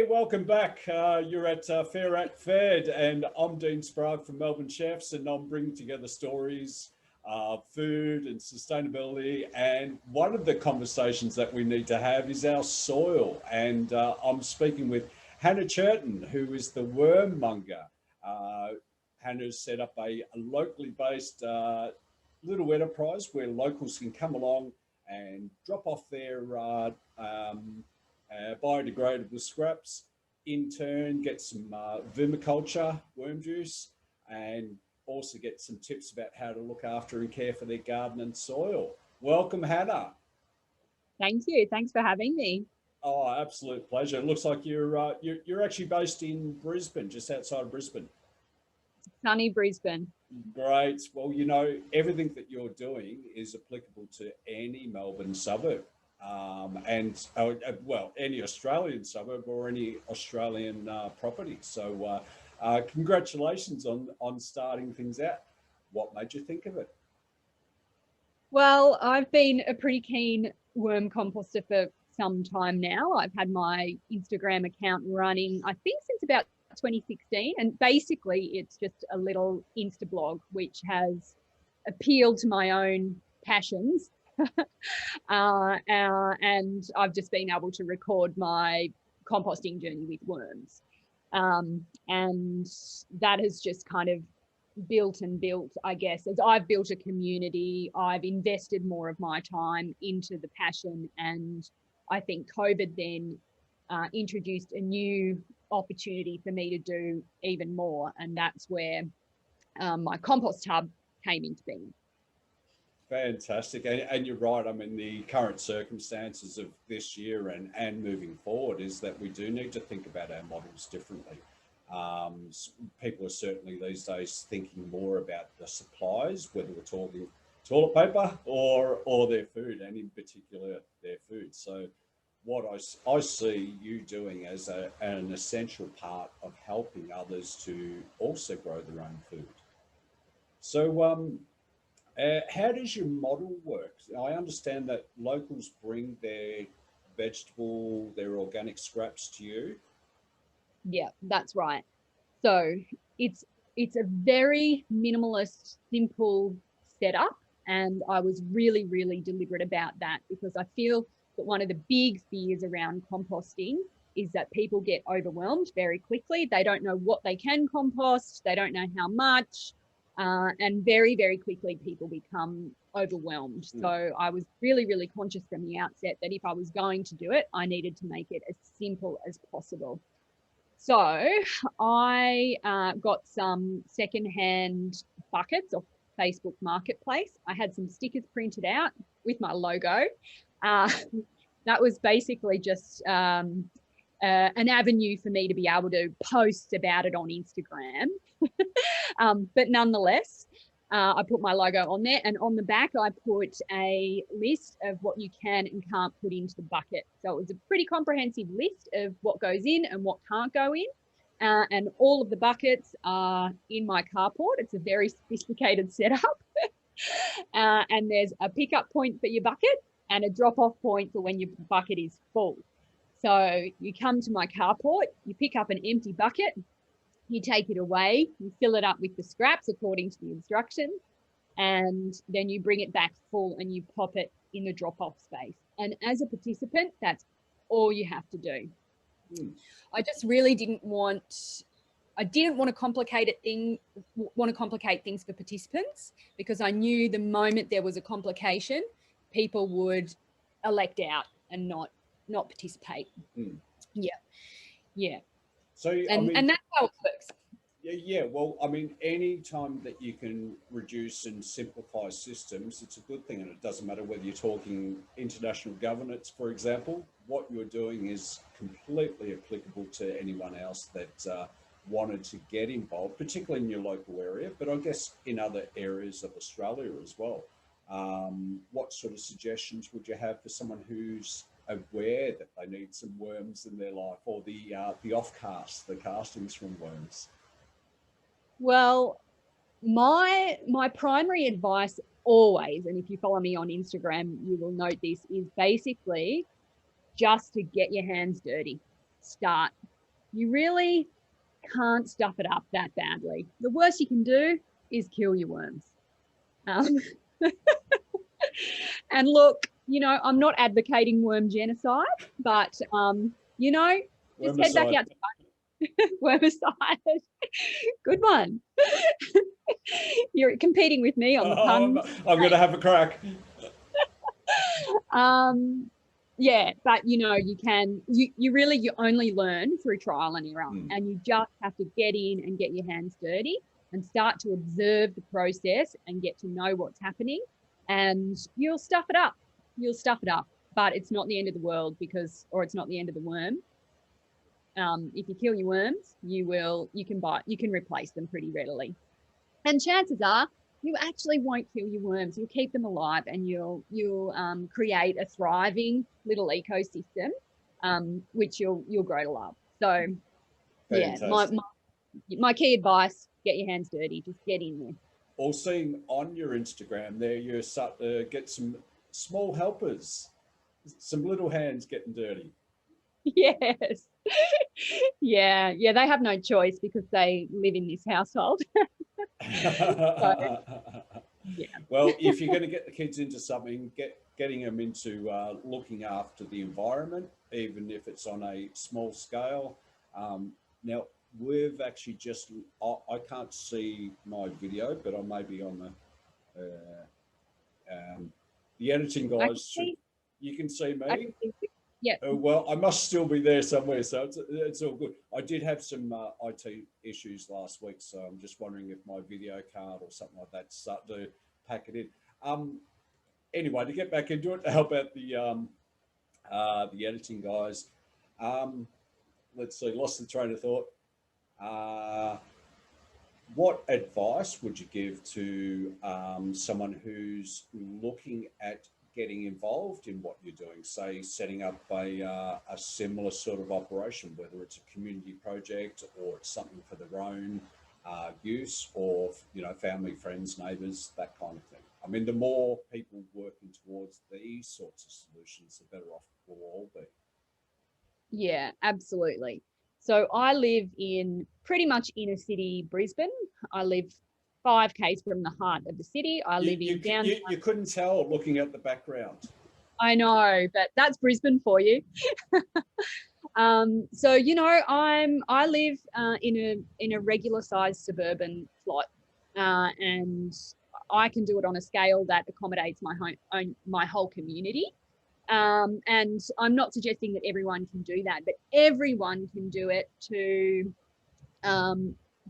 welcome back. You're at Fair Act Fed, and I'm Dean Sprague from Melbourne Chefs, and I'm bringing together stories of food and sustainability. And one of the conversations that we need to have is our soil. And I'm speaking with Hannah Churton, who is the Worm Monger. Hannah's set up a locally based little enterprise where locals can come along and drop off their biodegradable scraps, in turn get some vermiculture, worm juice, and also get some tips about how to look after and care for their garden and soil. Welcome, Hannah. Thank you. Thanks for having me. Oh, absolute pleasure. It looks like you're actually based in Brisbane, just outside of Brisbane. Sunny Brisbane. Great. Well, you know, everything that you're doing is applicable to any Melbourne suburb. Well, any Australian suburb or any Australian property. So congratulations on starting things out. What made you think of it? Well, I've been a pretty keen worm composter for some time now. I've had my Instagram account running, I think, since about 2016. And basically, it's just a little Insta blog, which has appealed to my own passions. And I've just been able to record my composting journey with worms. And that has just kind of built, I guess. As I've built a community, I've invested more of my time into the passion. And I think COVID then introduced a new opportunity for me to do even more. And that's where my Compost Hub came into being. Fantastic. And you're right. I mean, the current circumstances of this year and moving forward is that we do need to think about our models differently. People are certainly these days thinking more about the supplies, whether we're talking toilet paper or their food, and in particular their food. So what I see you doing as an essential part of helping others to also grow their own food. So how does your model work? I understand that locals bring their vegetable, their organic scraps to you. Yeah, that's right. So it's a very minimalist, simple setup. And I was really, really deliberate about that because I feel that one of the big fears around composting is that people get overwhelmed very quickly. They don't know what they can compost. They don't know how much. And very, very quickly people become overwhelmed. So I was really, really conscious from the outset that if I was going to do it, I needed to make it as simple as possible. So I got some secondhand buckets off Facebook Marketplace. I had some stickers printed out with my logo. That was basically just an avenue for me to be able to post about it on Instagram. But nonetheless, I put my logo on there, and on the back I put a list of what you can and can't put into the bucket. So it was a pretty comprehensive list of what goes in and what can't go in. And all of the buckets are in my carport. It's a very sophisticated setup. And there's a pickup point for your bucket and a drop-off point for when your bucket is full. So you come to my carport, you pick up an empty bucket, you take it away, you fill it up with the scraps according to the instructions, and then you bring it back full and you pop it in the drop-off space. And as a participant, that's all you have to do. I just really didn't want to complicate things for participants, because I knew the moment there was a complication, people would elect out and not participate. Yeah. So and that's how it works. Yeah. Well, I mean, any time that you can reduce and simplify systems, it's a good thing. And it doesn't matter whether you're talking international governance, for example. What you're doing is completely applicable to anyone else that wanted to get involved, particularly in your local area, but I guess in other areas of Australia as well. What sort of suggestions would you have for someone who's aware that they need some worms in their life, or the offcast, the castings from worms? Well, my primary advice always, and if you follow me on Instagram, you will note this, is basically just to get your hands dirty. Start. You really can't stuff it up that badly. The worst you can do is kill your worms. And look, you know, I'm not advocating worm genocide, but, you know, just head back out to wormicide. Good one. You're competing with me on the puns. I'm going to have a crack. Yeah, but you know, you only learn through trial and error, and you just have to get in and get your hands dirty and start to observe the process and get to know what's happening, and you'll stuff it up. You'll stuff it up, but it's not the end of the world or it's not the end of the worm. If you kill your worms, you can replace them pretty readily. And chances are you actually won't kill your worms. You'll keep them alive, and you'll create a thriving little ecosystem, which you'll grow to love. So, fantastic. Yeah, my key advice: get your hands dirty. Just get in there. Or seeing on your Instagram there, you start to get some small helpers, some little hands getting dirty. Yes. Yeah. They have no choice because they live in this household. So, yeah. Well, if you're going to get the kids into something, getting them into looking after the environment, even if it's on a small scale. Now, we've actually just, I can't see my video, but I may be on the editing guys. You can see me? Yeah. Well, I must still be there somewhere, so it's all good. I did have some IT issues last week, so I'm just wondering if my video card or something like that start to pack it in. Anyway, to get back into it, to help out the editing guys. Let's see, lost the train of thought. What advice would you give to someone who's looking at getting involved in what you're doing, say setting up a similar sort of operation, whether it's a community project or it's something for their own use, or, you know, family, friends, neighbours, that kind of thing? I mean, the more people working towards these sorts of solutions, the better off we'll all be. Yeah, absolutely. So I live in pretty much inner city Brisbane. I live 5 k's from the heart of the city. I live in downtown. You couldn't tell looking at the background. I know, but that's Brisbane for you. So, you know, I live in a regular sized suburban plot, and I can do it on a scale that accommodates my whole community. And I'm not suggesting that everyone can do that, but everyone can do it to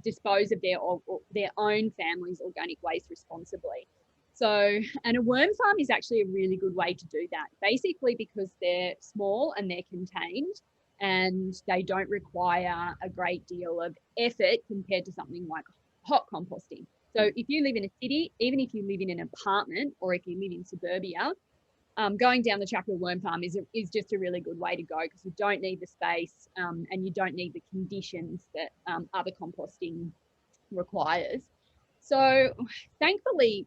dispose of their own family's organic waste responsibly. So, and a worm farm is actually a really good way to do that, basically because they're small and they're contained and they don't require a great deal of effort compared to something like hot composting. So if you live in a city, even if you live in an apartment or if you live in suburbia, going down the track of a worm farm is just a really good way to go, because you don't need the space and you don't need the conditions that other composting requires. So thankfully,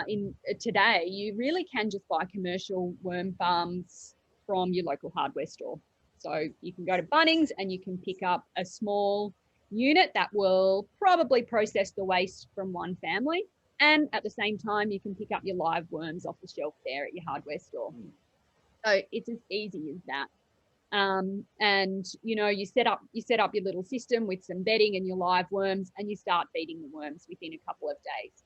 in today, you really can just buy commercial worm farms from your local hardware store. So you can go to Bunnings and you can pick up a small unit that will probably process the waste from one family. And at the same time, you can pick up your live worms off the shelf there at your hardware store. So it's as easy as that. And you know, you set up your little system with some bedding and your live worms, and you start feeding the worms within a couple of days.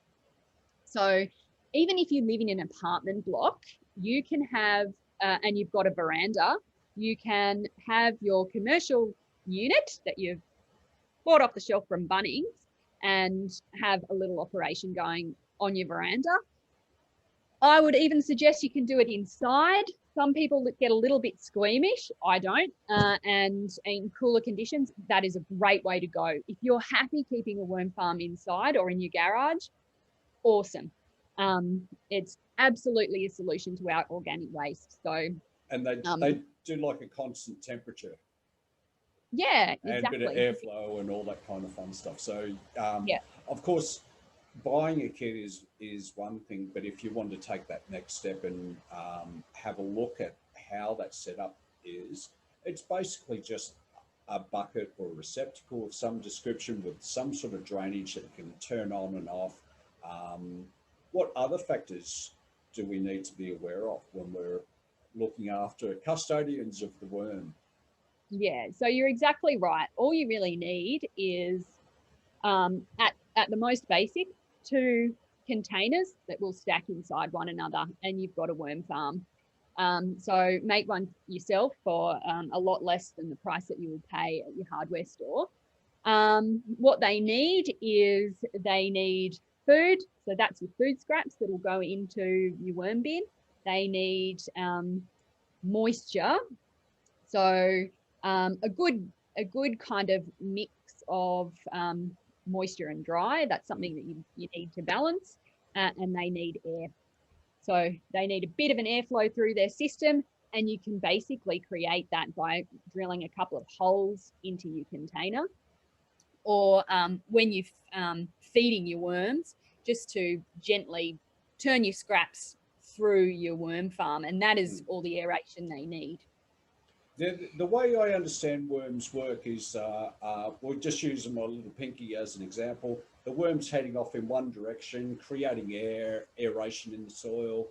So even if you live in an apartment block, you can have, and you've got a veranda, you can have your commercial unit that you've bought off the shelf from Bunnings and have a little operation going on your veranda. I would even suggest you can do it inside. Some people get a little bit squeamish. I don't. And in cooler conditions, that is a great way to go. If you're happy keeping a worm farm inside or in your garage, awesome. It's absolutely a solution to our organic waste. So, and they do like a constant temperature. Yeah, exactly. And a bit of airflow and all that kind of fun stuff. So, yeah, of course, buying a kit is one thing, but if you want to take that next step and have a look at how that setup is, it's basically just a bucket or a receptacle of some description with some sort of drainage that can turn on and off. What other factors do we need to be aware of when we're looking after custodians of the worm? Yeah, so you're exactly right. All you really need is at the most basic, 2 containers that will stack inside one another, and you've got a worm farm. So make one yourself for a lot less than the price that you will pay at your hardware store. What they need is they need food. So that's your food scraps that will go into your worm bin. They need moisture. So a good kind of mix of moisture and dry. That's something that you need to balance. And they need air. So they need a bit of an airflow through their system, and you can basically create that by drilling a couple of holes into your container, or when you're feeding your worms, just to gently turn your scraps through your worm farm, and that is all the aeration they need. The way I understand worms work is, we'll just use my little pinky as an example. The worm's heading off in one direction, creating aeration in the soil,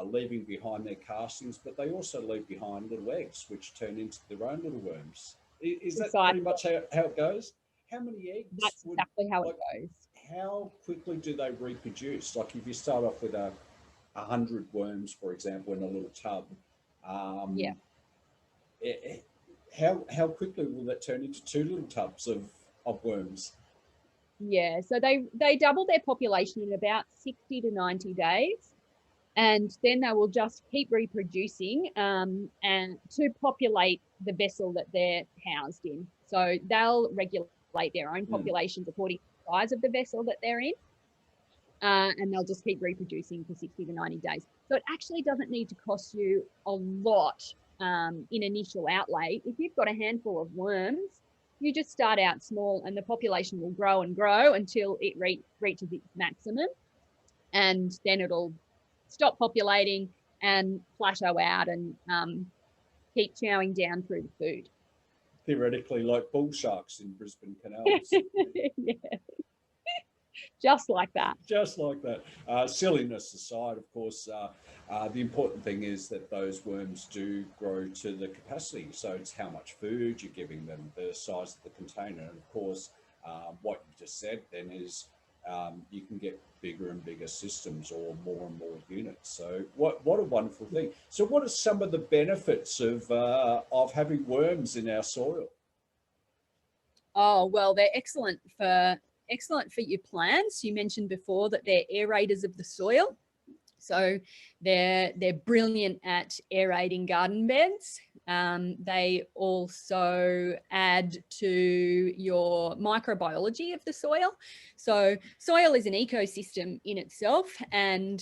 leaving behind their castings, but they also leave behind little eggs, which turn into their own little worms. Is that pretty much how it goes? How many eggs? That's exactly how it goes. How quickly do they reproduce? Like if you start off with 100 worms, for example, in a little tub, yeah. How quickly will that turn into 2 little tubs of worms? Yeah, so they double their population in about 60 to 90 days, and then they will just keep reproducing and to populate the vessel that they're housed in. So they'll regulate their own populations according to the size of the vessel that they're in, and they'll just keep reproducing for 60 to 90 days. So it actually doesn't need to cost you a lot in initial outlay. If you've got a handful of worms, you just start out small, and the population will grow and grow until it reaches its maximum, and then it'll stop populating and plateau out and keep chowing down through the food. Theoretically, like bull sharks in Brisbane canals. Yeah. Just like that. Just like that. Silliness aside, of course, the important thing is that those worms do grow to the capacity. So it's how much food you're giving them, the size of the container. And of course, what you just said then is you can get bigger and bigger systems or more and more units. So what a wonderful thing. So what are some of the benefits of having worms in our soil? Oh, well, they're excellent for your plants. You mentioned before that they're aerators of the soil. So they're brilliant at aerating garden beds. They also add to your microbiology of the soil. So soil is an ecosystem in itself, and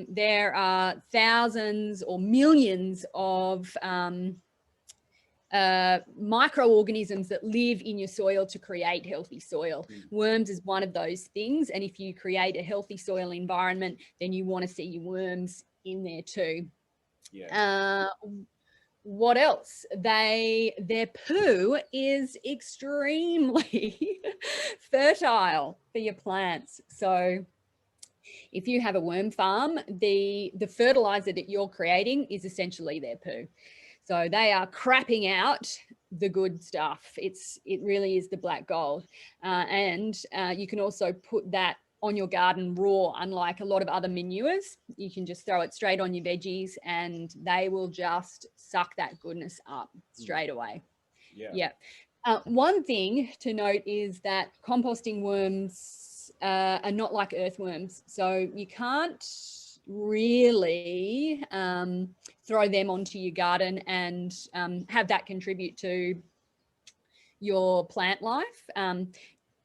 there are thousands or millions of microorganisms that live in your soil to create healthy soil. Worms is one of those things, and if you create a healthy soil environment, then you want to see your worms in there too. Yeah. What else? Their poo is extremely fertile for your plants. So if you have a worm farm, the fertilizer that you're creating is essentially their poo. So they are crapping out the good stuff. It really is the black gold. And you can also put that on your garden raw, unlike a lot of other manures. You can just throw it straight on your veggies and they will just suck that goodness up straight away. Yeah. One thing to note is that composting worms are not like earthworms. So you can't really throw them onto your garden and have that contribute to your plant life.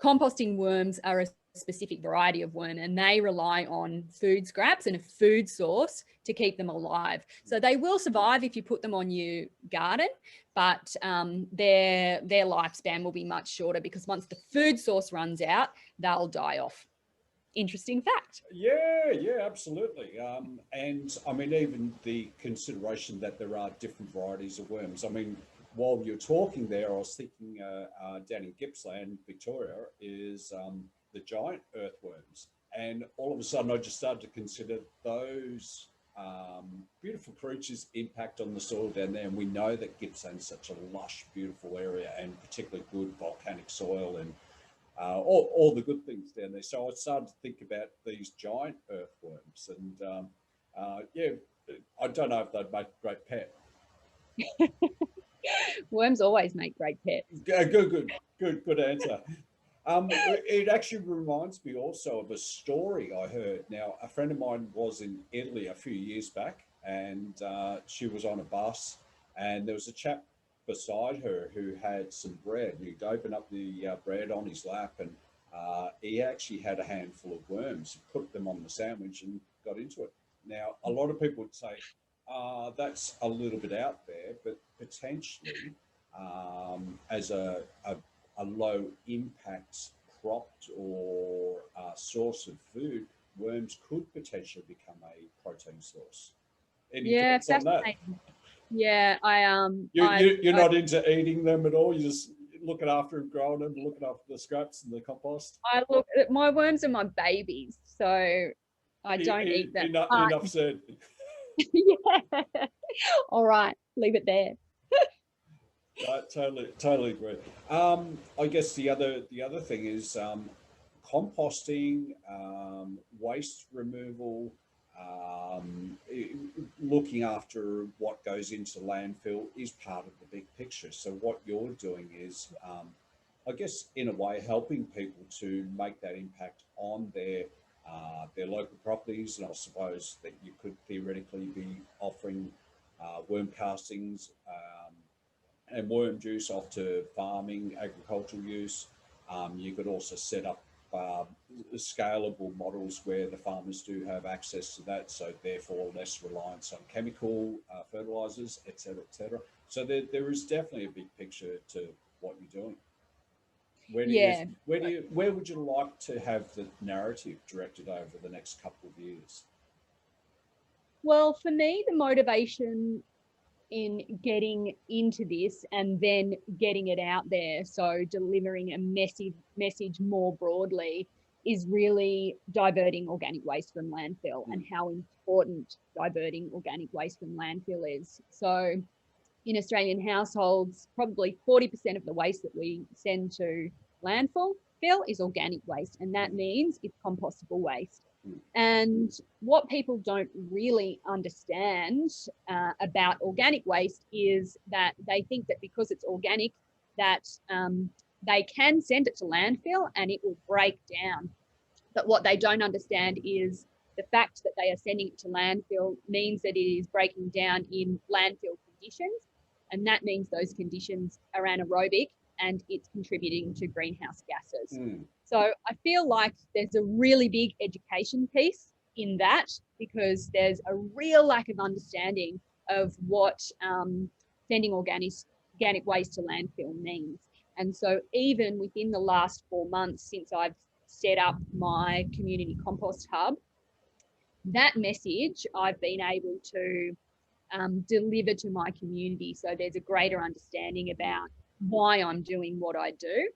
Composting worms are a specific variety of worm, and they rely on food scraps and a food source to keep them alive. So they will survive if you put them on your garden, but their lifespan will be much shorter, because once the food source runs out, they'll die off. Interesting fact. Yeah, absolutely. And I mean, even the consideration that there are different varieties of worms. I mean, while you're talking there, I was thinking down in Gippsland, Victoria, is the giant earthworms. And all of a sudden, I just started to consider those beautiful creatures' impact on the soil down there. And we know that Gippsland's such a lush, beautiful area, and particularly good volcanic soil, and all the good things down there. So I started to think about these giant earthworms, and yeah, I don't know if they'd make a great pet. Worms always make great pets. Good answer. It actually reminds me also of a story I heard. Now, a friend of mine was in Italy a few years back, and she was on a bus, and there was a chap beside her who had some bread. He'd open up the bread on his lap, and he actually had a handful of worms. He put them on the sandwich and got into it. Now, a lot of people would say, that's a little bit out there, but potentially as a low impact crop or source of food, worms could potentially become a protein source. Any thoughts on that? Yeah, you're not into eating them at all. You're just looking after and growing them, looking after the scraps and the compost. My worms are my babies, so I don't eat them. Enough said. Yeah. All right, leave it there. Totally agree. I guess the other thing is composting, waste removal, looking after what goes into landfill is part of the big picture. So what you're doing is, I guess, in a way, helping people to make that impact on their local properties. And I suppose that you could theoretically be offering worm castings and worm juice off to farming, agricultural use. You could also set up scalable models where the farmers do have access to that, so therefore less reliance on chemical fertilizers, etc., etc. So there is definitely a big picture to what you're doing. Where would you like to have the narrative directed over the next couple of years? Well, for me, the motivation in getting into this and then getting it out there, so delivering a message more broadly, is really diverting organic waste from landfill and how important diverting organic waste from landfill is. So in Australian households, probably 40% of the waste that we send to landfill is organic waste, and that means it's compostable waste. And what people don't really understand about organic waste is that they think that because it's organic, that they can send it to landfill and it will break down. But what they don't understand is the fact that they are sending it to landfill means that it is breaking down in landfill conditions. And that means those conditions are anaerobic and it's contributing to greenhouse gases. So I feel like there's a really big education piece in that, because there's a real lack of understanding of what sending organic waste to landfill means. And so even within the last 4 months since I've set up my community compost hub, that message I've been able to deliver to my community. So there's a greater understanding about why I'm doing what I do.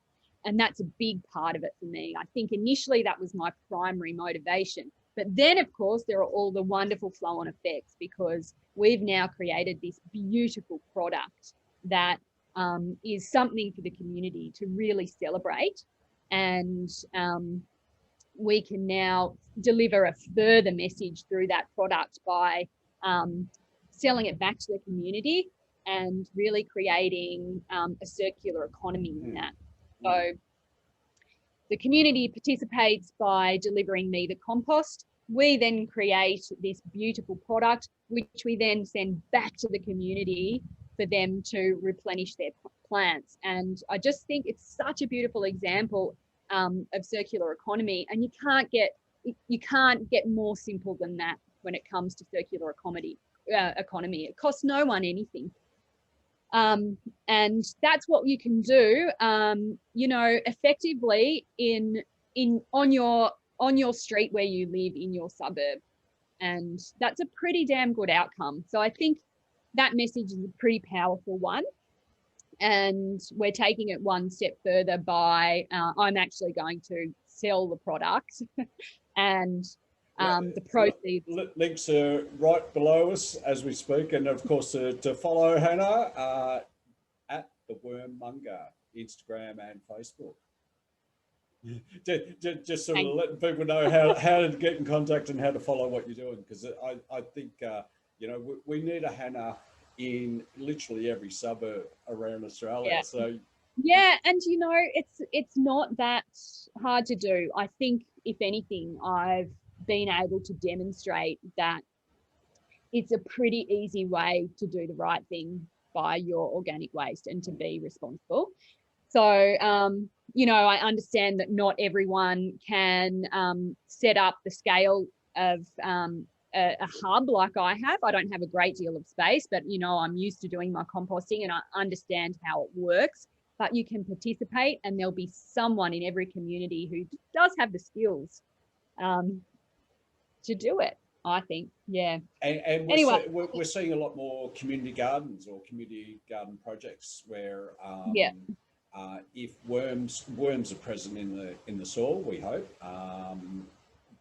And that's a big part of it for me. I think initially that was my primary motivation. But then, of course, there are all the wonderful flow-on effects, because we've now created this beautiful product that is something for the community to really celebrate. And we can now deliver a further message through that product by selling it back to the community and really creating a circular economy in that. So the community participates by delivering me the compost. We then create this beautiful product, which we then send back to the community for them to replenish their plants. And I just think it's such a beautiful example of circular economy. And you can't get more simple than that when it comes to circular economy. It costs no one anything. And that's what you can do, effectively on your street where you live in your suburb. And that's a pretty damn good outcome. So I think that message is a pretty powerful one. And we're taking it one step further by I'm actually going to sell the product and the proceeds. Links are right below us as we speak. And of course, to follow Hannah at the Worm Monger, Instagram and Facebook. Just sort of letting people know how to get in contact and how to follow what you're doing. Because I think, you know, we need a Hannah in literally every suburb around Australia. Yeah. So yeah, and you know, it's not that hard to do. I think if anything, I've been able to demonstrate that it's a pretty easy way to do the right thing by your organic waste and to be responsible. So you know, I understand that not everyone can set up the scale of a hub like I have. I don't have a great deal of space, but you know, I'm used to doing my composting and I understand how it works. But you can participate, and there'll be someone in every community who does have the skills to do it, I think. Yeah. And anyway, we're seeing a lot more community gardens or community garden projects where yeah. If worms are present in the soil, we hope,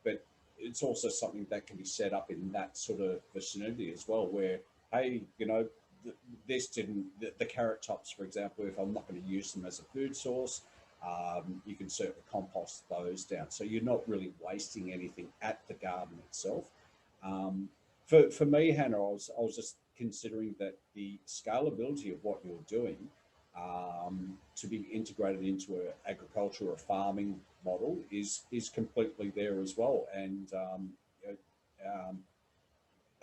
but it's also something that can be set up in that sort of vicinity as well, where, hey, you know, the carrot tops, for example, if I'm not going to use them as a food source, you can certainly compost those down. So you're not really wasting anything at the garden itself. For me, Hannah, I was just considering that the scalability of what you're doing to be integrated into an agriculture or farming model is completely there as well. And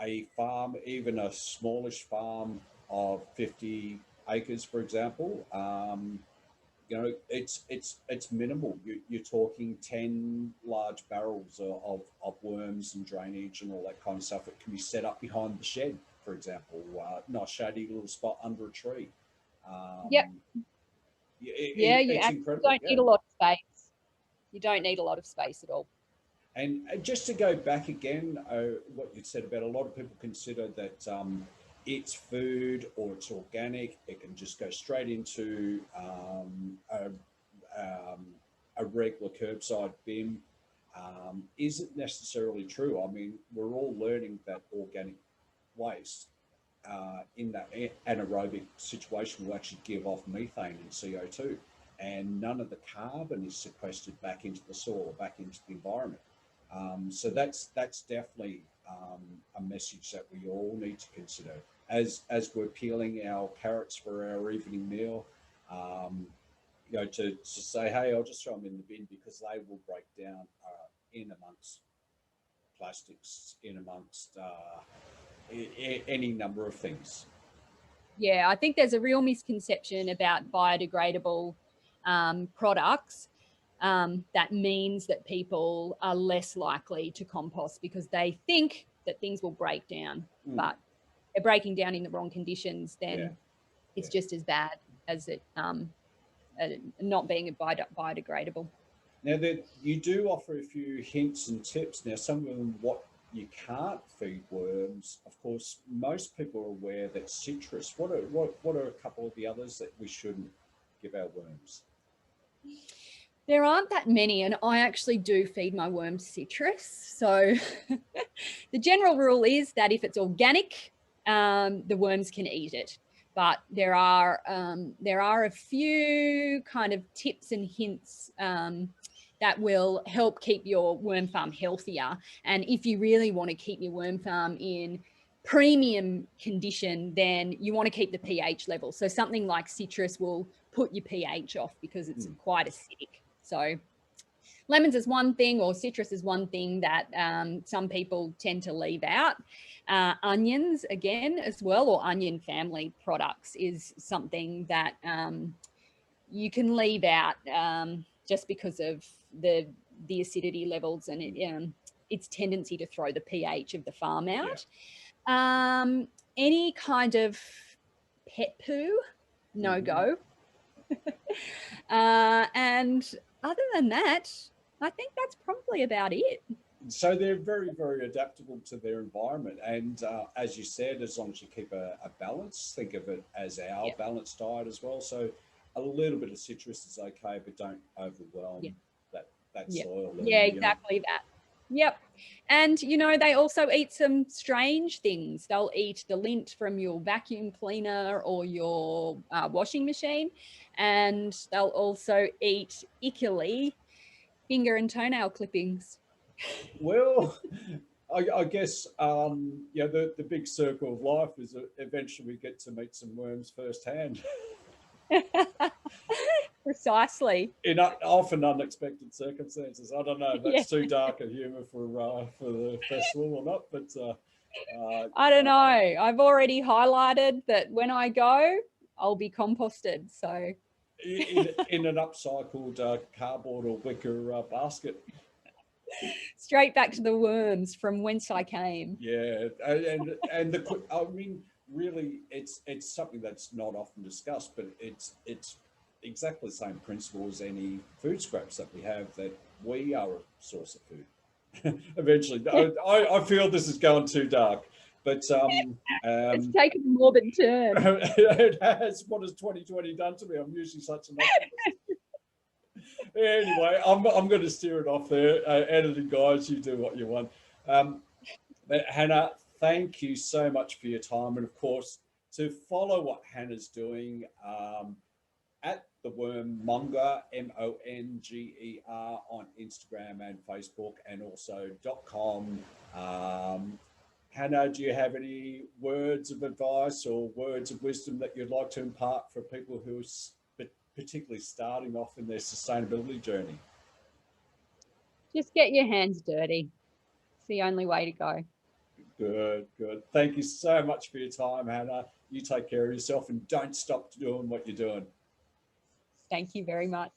a farm, even a smallish farm of 50 acres, for example, you know, it's minimal. You're talking 10 large barrels of worms and drainage and all that kind of stuff. It can be set up behind the shed, for example, nice shady little spot under a tree. Yep. Yeah, you it's incredible. don't need a lot of space. You don't need a lot of space at all. And just to go back again, what you said about a lot of people consider that it's food or it's organic, it can just go straight into a regular curbside bin. Isn't necessarily true. I mean, we're all learning that organic waste in that anaerobic situation will actually give off methane and CO2, and none of the carbon is sequestered back into the soil or back into the environment. So that's definitely a message that we all need to consider as we're peeling our carrots for our evening meal. You know, to say, hey, I'll just throw them in the bin because they will break down in amongst plastics, in amongst any number of things. Yeah, I think there's a real misconception about biodegradable products. That means that people are less likely to compost because they think that things will break down, but they're breaking down in the wrong conditions. Then it's just as bad as it not being biodegradable. Now, that you do offer a few hints and tips. Now, some of them, what you can't feed worms. Of course, most people are aware that citrus. What are a couple of the others that we shouldn't give our worms? There aren't that many, and I actually do feed my worms citrus. So the general rule is that if it's organic, the worms can eat it. But there are a few kind of tips and hints that will help keep your worm farm healthier. And if you really want to keep your worm farm in premium condition, then you want to keep the pH level. So something like citrus will put your pH off because it's quite acidic. So lemons is one thing, or citrus is one thing that some people tend to leave out. Onions, again, as well, or onion family products is something that you can leave out just because of the acidity levels and its tendency to throw the pH of the farm out. Yeah. Any kind of pet poo, no go. And other than that, I think that's probably about it. So they're very, very adaptable to their environment. And as you said, as long as you keep a balance, think of it as our balanced diet as well. So a little bit of citrus is okay, but don't overwhelm that soil. And, yeah, exactly that. Yep. And, you know, they also eat some strange things. They'll eat the lint from your vacuum cleaner or your washing machine. And they'll also eat, ickily, finger and toenail clippings. well, I guess, the big circle of life is that eventually we get to meet some worms firsthand. Precisely. In often unexpected circumstances. I don't know if that's Yeah. too dark a humour for the festival or not, but I don't know. I've already highlighted that when I go, I'll be composted. So in an upcycled cardboard or wicker basket. straight back to the worms from whence I came. Yeah, and I mean, really, it's something that's not often discussed, but it's exactly the same principle as any food scraps that we have, that we are a source of food. Eventually, I feel this is going too dark, but It's taken a morbid turn. it has. What has 2020 done to me? I'm usually such an optimist. Anyway, I'm going to steer it off there. Editing guys, you do what you want. But Hannah, thank you so much for your time, and of course, to follow what Hannah's doing at the Worm Monger, Monger, on Instagram and Facebook, and also .com. Hannah, do you have any words of advice or words of wisdom that you'd like to impart for people who are particularly starting off in their sustainability journey? Just get your hands dirty. It's the only way to go. Good, good. Thank you so much for your time, Hannah. You take care of yourself and don't stop doing what you're doing. Thank you very much.